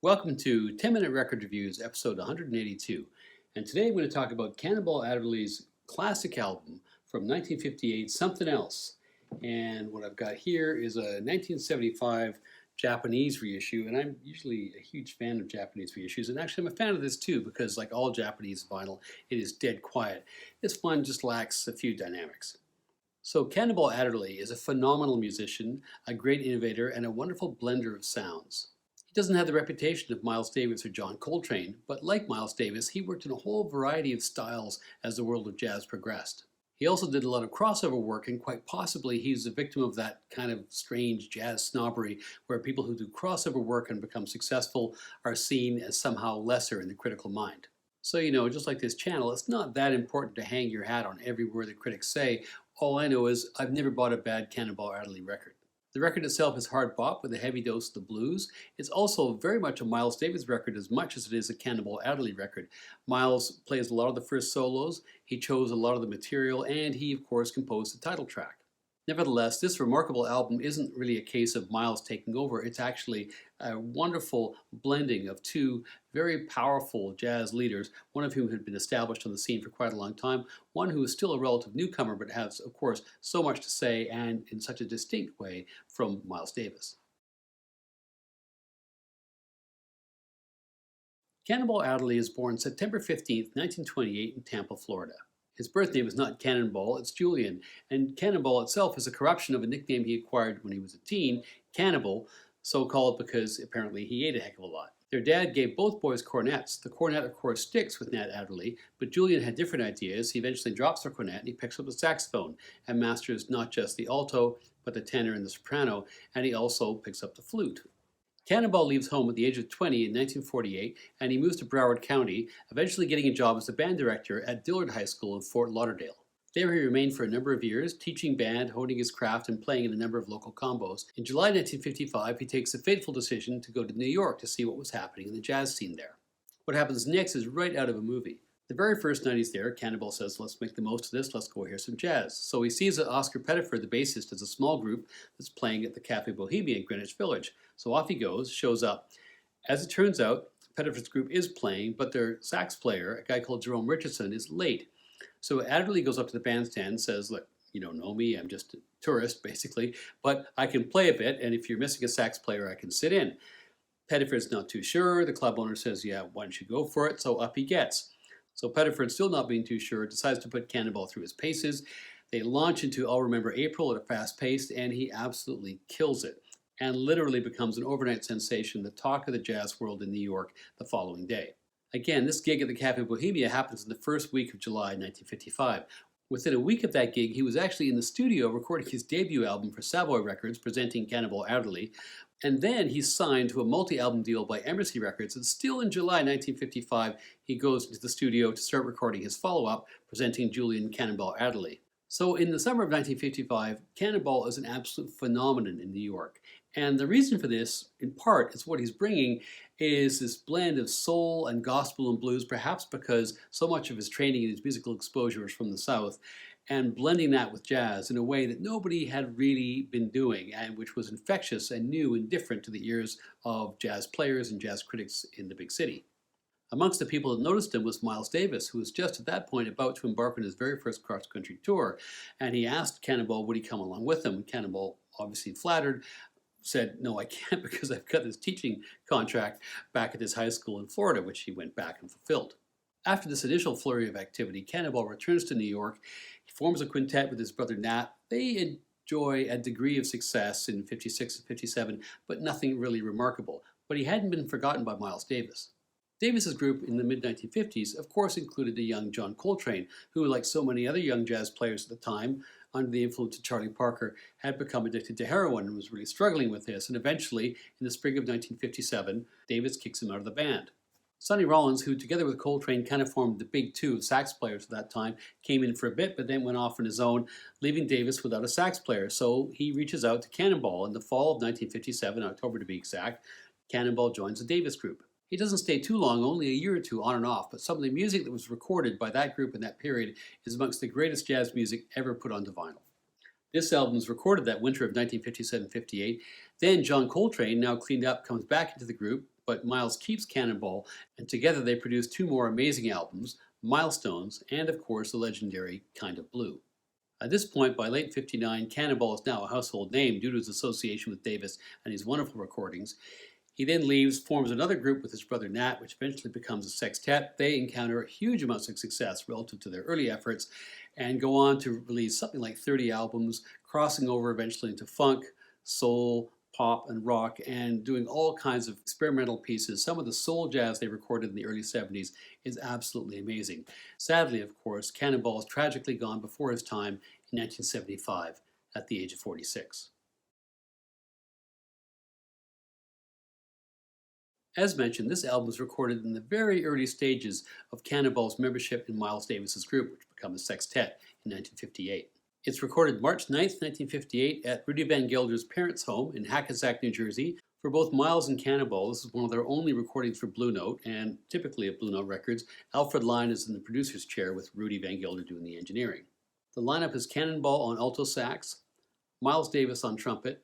Welcome to 10-Minute Record Reviews, episode 182. And today I'm going to talk about Cannonball Adderley's classic album from 1958, Something Else. And what I've got here is a 1975 Japanese reissue, and I'm usually a huge fan of Japanese reissues. And actually, I'm a fan of this too, because like all Japanese vinyl, it is dead quiet. This one just lacks a few dynamics. So Cannonball Adderley is a phenomenal musician, a great innovator, and a wonderful blender of sounds. He doesn't have the reputation of Miles Davis or John Coltrane, but like Miles Davis, he worked in a whole variety of styles as the world of jazz progressed. He also did a lot of crossover work, and quite possibly he's a victim of that kind of strange jazz snobbery where people who do crossover work and become successful are seen as somehow lesser in the critical mind. So, just like this channel, it's not that important to hang your hat on every word the critics say. All I know is I've never bought a bad Cannonball Adderley record. The record itself is hard bop with a heavy dose of the blues. It's also very much a Miles Davis record as much as it is a Cannonball Adderley record. Miles plays a lot of the first solos, he chose a lot of the material, and he of course composed the title track. Nevertheless, this remarkable album isn't really a case of Miles taking over. It's actually a wonderful blending of two very powerful jazz leaders, one of whom had been established on the scene for quite a long time, one who is still a relative newcomer but has, of course, so much to say and in such a distinct way from Miles Davis. Cannonball Adderley is born September 15, 1928 in Tampa, Florida. His birth name is not Cannonball, it's Julian, and Cannonball itself is a corruption of a nickname he acquired when he was a teen, Cannibal, so called because apparently he ate a heck of a lot. Their dad gave both boys cornets. The cornet, of course, sticks with Nat Adderley, but Julian had different ideas. He eventually drops the cornet and he picks up the saxophone and masters not just the alto, but the tenor and the soprano, and he also picks up the flute. Cannonball leaves home at the age of 20 in 1948, and he moves to Broward County, eventually getting a job as a band director at Dillard High School in Fort Lauderdale. There he remained for a number of years, teaching band, honing his craft, and playing in a number of local combos. In July 1955, he takes the fateful decision to go to New York to see what was happening in the jazz scene there. What happens next is right out of a movie. The very first night he's there, Cannonball says, let's make the most of this, let's go hear some jazz. So he sees that Oscar Pettiford, the bassist, has a small group that's playing at the Cafe Bohemia in Greenwich Village. So off he goes, shows up. As it turns out, Pettiford's group is playing, but their sax player, a guy called Jerome Richardson, is late. So Adderley goes up to the bandstand and says, look, you don't know me, I'm just a tourist, basically, but I can play a bit, and if you're missing a sax player, I can sit in. Pettiford's not too sure. The club owner says, yeah, why don't you go for it? So up he gets. So Pettiford, still not being too sure, decides to put Cannonball through his paces. They launch into I'll Remember April at a fast pace, and he absolutely kills it and literally becomes an overnight sensation, the talk of the jazz world in New York the following day. Again, this gig at the Cafe Bohemia happens in the first week of July 1955. Within a week of that gig, he was actually in the studio recording his debut album for Savoy Records, presenting Cannonball Adderley, and then he's signed to a multi-album deal by Embassy Records, and still in July 1955, he goes into the studio to start recording his follow-up, presenting Julian Cannonball Adderley. So in the summer of 1955, Cannonball is an absolute phenomenon in New York. And the reason for this, in part, is what he's bringing is this blend of soul and gospel and blues, perhaps because so much of his training and his musical exposure is from the South, and blending that with jazz in a way that nobody had really been doing, and which was infectious and new and different to the ears of jazz players and jazz critics in the big city. Amongst the people that noticed him was Miles Davis, who was just at that point about to embark on his very first cross-country tour, and he asked Cannonball would he come along with him. Cannonball, obviously flattered, said, no, I can't because I've got this teaching contract back at this high school in Florida, which he went back and fulfilled. After this initial flurry of activity, Cannonball returns to New York. He forms a quintet with his brother Nat. They enjoy a degree of success in 56 and 57, but nothing really remarkable. But he hadn't been forgotten by Miles Davis. Davis's group in the mid-1950s, of course, included the young John Coltrane, who, like so many other young jazz players at the time, under the influence of Charlie Parker, had become addicted to heroin and was really struggling with this. And eventually, in the spring of 1957, Davis kicks him out of the band. Sonny Rollins, who together with Coltrane kind of formed the big two of sax players at that time, came in for a bit but then went off on his own, leaving Davis without a sax player. So he reaches out to Cannonball. In the fall of 1957, October to be exact, Cannonball joins the Davis group. He doesn't stay too long, only a year or two on and off, but some of the music that was recorded by that group in that period is amongst the greatest jazz music ever put onto vinyl. This album was recorded that winter of 1957-58. Then John Coltrane, now cleaned up, comes back into the group, but Miles keeps Cannonball, and together they produce two more amazing albums, Milestones, and of course the legendary Kind of Blue. At this point, by late '59, Cannonball is now a household name due to his association with Davis and his wonderful recordings. He then leaves, forms another group with his brother Nat, which eventually becomes a sextet. They encounter huge amounts of success relative to their early efforts and go on to release something like 30 albums, crossing over eventually into funk, soul, pop, and rock, and doing all kinds of experimental pieces. Some of the soul jazz they recorded in the early '70s is absolutely amazing. Sadly, of course, Cannonball is tragically gone before his time in 1975 at the age of 46. As mentioned, this album was recorded in the very early stages of Cannonball's membership in Miles Davis's group, which became a sextet in 1958. It's recorded March 9th, 1958 at Rudy Van Gelder's parents' home in Hackensack, New Jersey. For both Miles and Cannonball, this is one of their only recordings for Blue Note, and typically at Blue Note Records, Alfred Line is in the producer's chair with Rudy Van Gelder doing the engineering. The lineup is Cannonball on alto sax, Miles Davis on trumpet,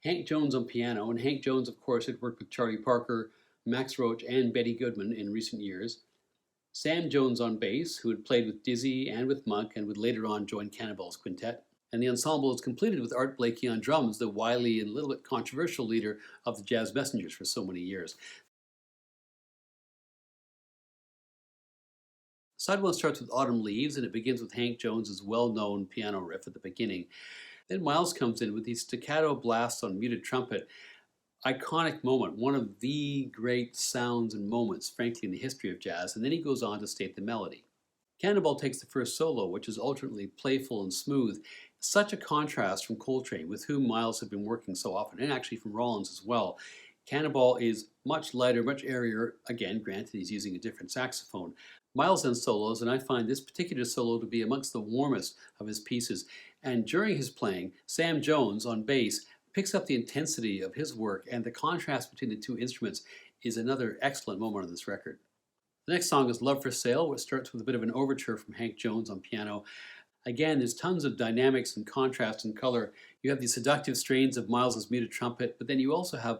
Hank Jones on piano, and Hank Jones, of course, had worked with Charlie Parker, Max Roach, and Betty Goodman in recent years. Sam Jones on bass, who had played with Dizzy and with Monk and would later on join Cannonball's quintet. And the ensemble is completed with Art Blakey on drums, the wily and a little bit controversial leader of the Jazz Messengers for so many years. Side one starts with Autumn Leaves, and it begins with Hank Jones's well-known piano riff at the beginning. Then Miles comes in with these staccato blasts on muted trumpet. Iconic moment, one of the great sounds and moments, frankly, in the history of jazz, and then he goes on to state the melody. Cannonball takes the first solo, which is alternately playful and smooth. Such a contrast from Coltrane, with whom Miles had been working so often, and actually from Rollins as well. Cannonball is much lighter, much airier. Again, granted, he's using a different saxophone. Miles then solos, and I find this particular solo to be amongst the warmest of his pieces. And during his playing, Sam Jones on bass picks up the intensity of his work, and the contrast between the two instruments is another excellent moment on this record. The next song is Love for Sale, which starts with a bit of an overture from Hank Jones on piano. Again, there's tons of dynamics and contrast and color. You have these seductive strains of Miles's muted trumpet, but then you also have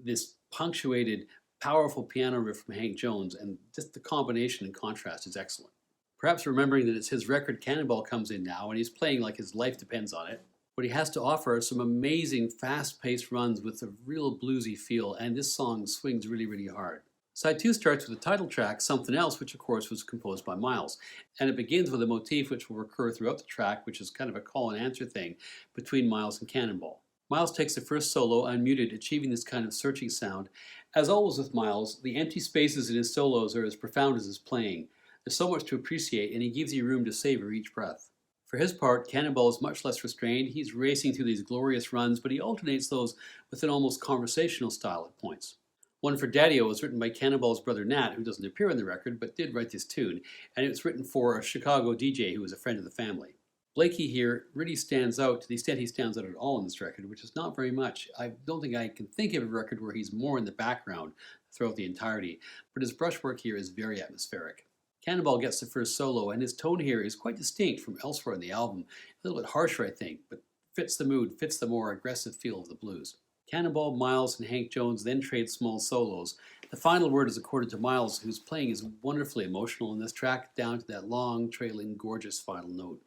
this punctuated, powerful piano riff from Hank Jones, and just the combination and contrast is excellent. Perhaps remembering that it's his record, Cannonball comes in now, and he's playing like his life depends on it. What he has to offer are some amazing fast-paced runs with a real bluesy feel, and this song swings really, really hard. Side 2 starts with the title track, Somethin' Else, which of course was composed by Miles. And it begins with a motif which will recur throughout the track, which is kind of a call and answer thing between Miles and Cannonball. Miles takes the first solo unmuted, achieving this kind of searching sound. As always with Miles, the empty spaces in his solos are as profound as his playing. There's so much to appreciate, and he gives you room to savor each breath. For his part, Cannonball is much less restrained. He's racing through these glorious runs, but he alternates those with an almost conversational style at points. One for Daddy-O was written by Cannonball's brother Nat, who doesn't appear on the record, but did write this tune, and it was written for a Chicago DJ who was a friend of the family. Blakey here really stands out to the extent he stands out at all in this record, which is not very much. I don't think I can think of a record where he's more in the background throughout the entirety, but his brushwork here is very atmospheric. Cannonball gets the first solo, and his tone here is quite distinct from elsewhere in the album. A little bit harsher, I think, but fits the mood, fits the more aggressive feel of the blues. Cannonball, Miles, and Hank Jones then trade small solos. The final word is accorded to Miles, whose playing is wonderfully emotional in this track, down to that long, trailing, gorgeous final note.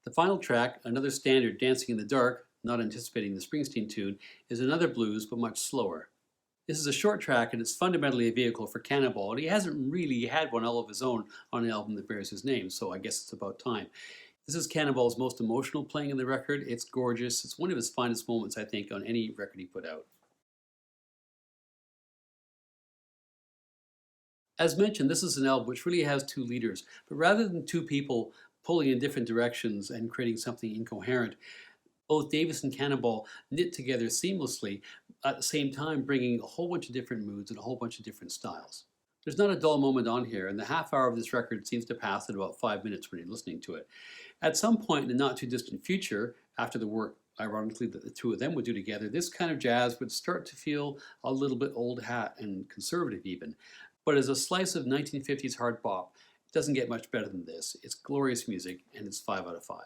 The final track, another standard, Dancing in the Dark, not anticipating the Springsteen tune, is another blues, but much slower. This is a short track, and it's fundamentally a vehicle for Cannonball, and he hasn't really had one all of his own on an album that bears his name, so I guess it's about time. This is Cannonball's most emotional playing in the record. It's gorgeous. It's one of his finest moments, I think, on any record he put out. As mentioned, this is an album which really has two leaders, but rather than two people pulling in different directions and creating something incoherent, both Davis and Cannonball knit together seamlessly, at the same time bringing a whole bunch of different moods and a whole bunch of different styles. There's not a dull moment on here, and the half hour of this record seems to pass in about 5 minutes when you're listening to it. At some point in the not too distant future, after the work, ironically, that the two of them would do together, this kind of jazz would start to feel a little bit old hat and conservative even. But as a slice of 1950s hard bop, it doesn't get much better than this. It's glorious music, and it's 5 out of 5.